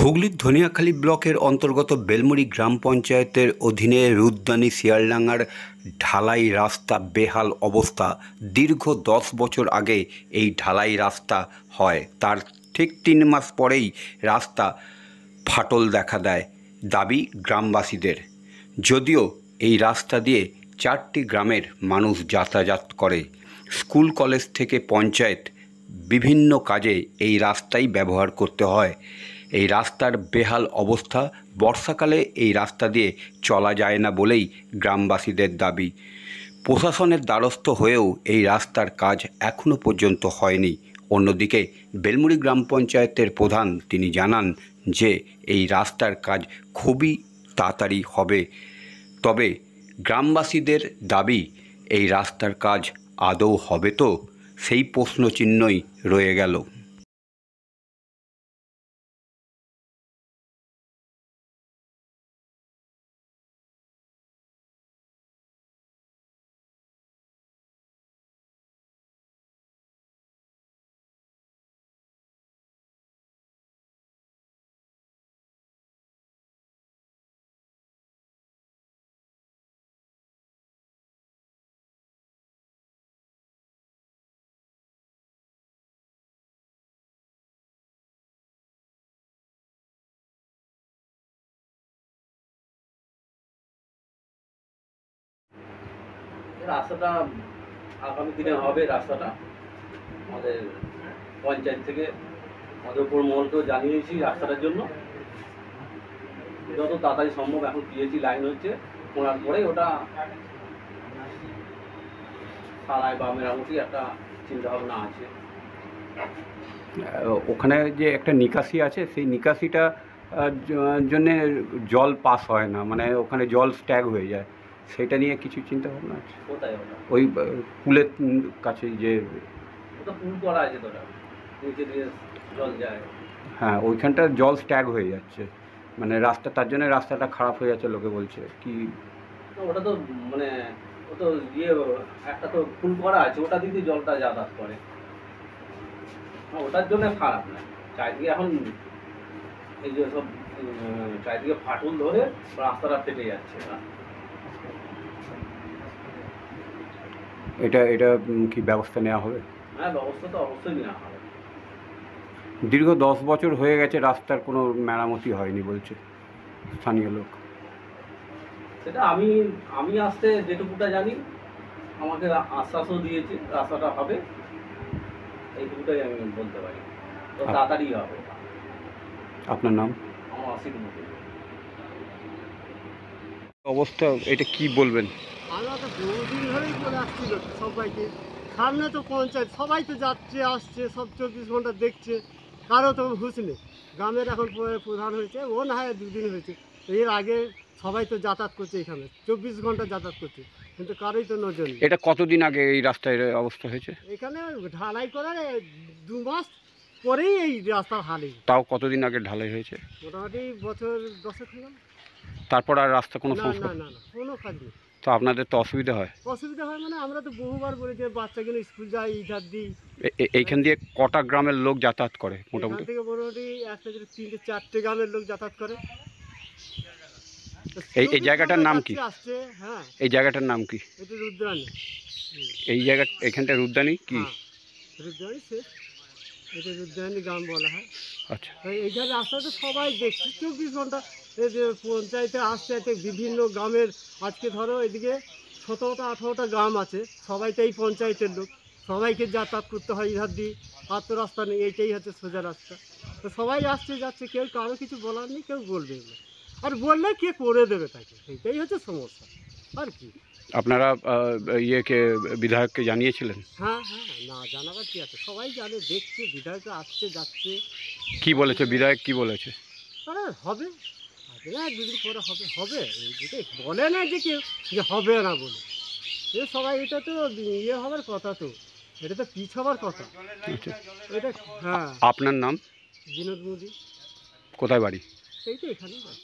হুগলির ধনিয়াখালী ব্লকের অন্তর্গত বেলমুড়ি গ্রাম পঞ্চায়েতের অধীনে রুদ্রানী শিয়ালডাঙ্গার ঢালাই রাস্তা বেহাল অবস্থা। দীর্ঘ 10 বছর আগে এই ঢালাই রাস্তা হয়, তার ঠিক 3 মাস পরেই রাস্তা ফাটল দেখা দেয়। দাবি গ্রামবাসীদের। যদিও এই রাস্তা দিয়ে 4টি গ্রামের মানুষ যাতায়াত করে, স্কুল কলেজ থেকে পঞ্চায়েত বিভিন্ন কাজে এই রাস্তাই ব্যবহার করতে হয়। এই রাস্তার বেহাল অবস্থা, বর্ষাকালে এই রাস্তা দিয়ে চলা যায় না বলেই গ্রামবাসীদের দাবি। প্রশাসনের দ্বারস্থ হয়েও এই রাস্তার কাজ এখনও পর্যন্ত হয়নি। অন্যদিকে বেলমুড়ি গ্রাম পঞ্চায়েতের প্রধান তিনি জানান যে এই রাস্তার কাজ খুবই তাড়াতাড়ি হবে। তবে গ্রামবাসীদের দাবি, এই রাস্তার কাজ আদৌ হবে তো, সেই প্রশ্নচিহ্নই রয়ে গেল। রাস্তাটা আগামী দিনে হবে। রাস্তাটা আমাদের পঞ্চায়েত থেকে আমাদের উপর মহলকেও জানিয়েছি রাস্তাটার জন্য যত তাড়াতাড়ি সম্ভব। এখন পিএইচি লাইন হচ্ছে, ওনার পরেই ওটা সারাই বা মেরামতি একটা চিন্তাভাবনা আছে। ওখানে যে একটা নিকাশি আছে, সেই নিকাশিটা জন্য জল পাস হয় না, মানে ওখানে জল স্ট্যাগ হয়ে যায়, সেটা নিয়ে কিছু চিন্তা ভাবনা আছে? কোথায় ওটা? ওই পুলের কাছে যে ওটা পুল করা আছে, তো নিচে দিয়ে জল যায়। হ্যাঁ, ওইখানটা জল স্ট্যাগ হয়ে যাচ্ছে, মানে রাস্তা, তার জন্য রাস্তাটা খারাপ হয়ে যাচ্ছে লোকে বলছে কি। ওটা তো মানে ও তো একটা তো পুল করা আছে, ওটা দিকে জলটা যাতায়াত করে, ওটার জন্য খারাপ না। চারিদিকে এখন এই যে সব চারিদিকে ফাটল ধরে রাস্তাটা ফেটে যাচ্ছে। এটা কি ব্যবস্থা নেওয়া হবে? হ্যাঁ, ব্যবস্থা তো অবশ্যই নেওয়া হবে। দীর্ঘ 10 বছর হয়ে গেছে, রাস্তার কোনো মেরামতি হয়নি বলছে স্থানীয় লোক। সেটা আমি আসতে যেটুকুটা জানি, আমাকে আশ্বাসও দিয়েছে রাস্তাটা হবে, এইটুকুটাই আমি বলতে পারি। তো তাড়াতাড়ি হবে। আপনার নাম? আমার অসিত মুখে। অবস্থা এটা কি বলবেন? আমরা তো বহুদিন ধরেই বলে আসছিল সবাইকে, সামনে তো পঞ্চায়েত, সবাই তো যাচ্ছে আসছে, সব 24 ঘন্টা দেখছে, কারো তো হুঁশ নেই। গ্রামের এখন প্রধান হয়েছে, ও না হয় 2 দিন হয়েছে, এর আগে সবাই তো যাতায়াত করছে, এখানে 24 ঘন্টা যাতায়াত করছে, কিন্তু কারোই তো নজর নেই। এটা কতদিন আগে এই রাস্তার অবস্থা হয়েছে? এখানে ঢালাই করার 2 মাস পরেই এই রাস্তার হাল। তাও কতদিন আগে ঢালাই হয়েছে? মোটামুটি বছর 10 হল। তারপর আর রাস্তা কোনো না সমস্যা? না না না, কোনো কাজ নেই। তো আপনাদের তো অসুবিধা হয়? অসুবিধা হয় মানে আমরা তো বহুবার বলি যে বাচ্চাগুলো স্কুল যায়, ইধার দিই। এইখান দিয়ে কটা গ্রামের লোক যাতায়াত করে এখান মোটামুটি? থেকে মোটামুটি 3-4টে গ্রামের লোক যাতায়াত করে। এই জায়গাটার নাম কি? আসছে। হ্যাঁ, এই জায়গাটার নাম কি? এটা রুদ্রানী। এই জায়গা, এখানটা রুদ্রানী কি? রুদ্রানী শেষ, এটা রুদ্রানী গ্রাম বলা হয়। আচ্ছা, এইখানে রাস্তা তো সবাই দেখছে 24 ঘন্টা। এই যে পঞ্চায়েতে আসছে, এতে বিভিন্ন গ্রামের, আজকে ধরো এদিকে 17টা-18টা গ্রাম আছে, সবাই তো এই পঞ্চায়েতের লোক, সবাইকে যাতায়াত করতে হয় ইধার দিয়ে, আর তো রাস্তা নেই, এইটাই হচ্ছে সোজা রাস্তা। তো সবাই আসছে যাচ্ছে, কেউ কারো কিছু বলার নেই, কেউ বলবে না, আর বললে কে করে দেবে তাকে, এইটাই হচ্ছে সমস্যা, আর কি। আপনারা ইয়েকে, বিধায়ককে জানিয়েছিলেন? হ্যাঁ হ্যাঁ, না জানাবার কি আছে, সবাই জানে, দেখছে, বিধায়ক আসছে যাচ্ছে। কি বলেছে বিধায়ক, কি বলেছে? আরে হবে, আগে না 2 দিন পরে হবে, হবে এইটাই বলে না যে কেউ যে হবে না বলে। সবাই, এটা তো ইয়ে হবার কথা, তো এটা তো পিছ হবার কথা এটা। হ্যাঁ, আপনার নাম? বিনোদ মোদী। কোথায় বাড়ি? এই তো এখানে।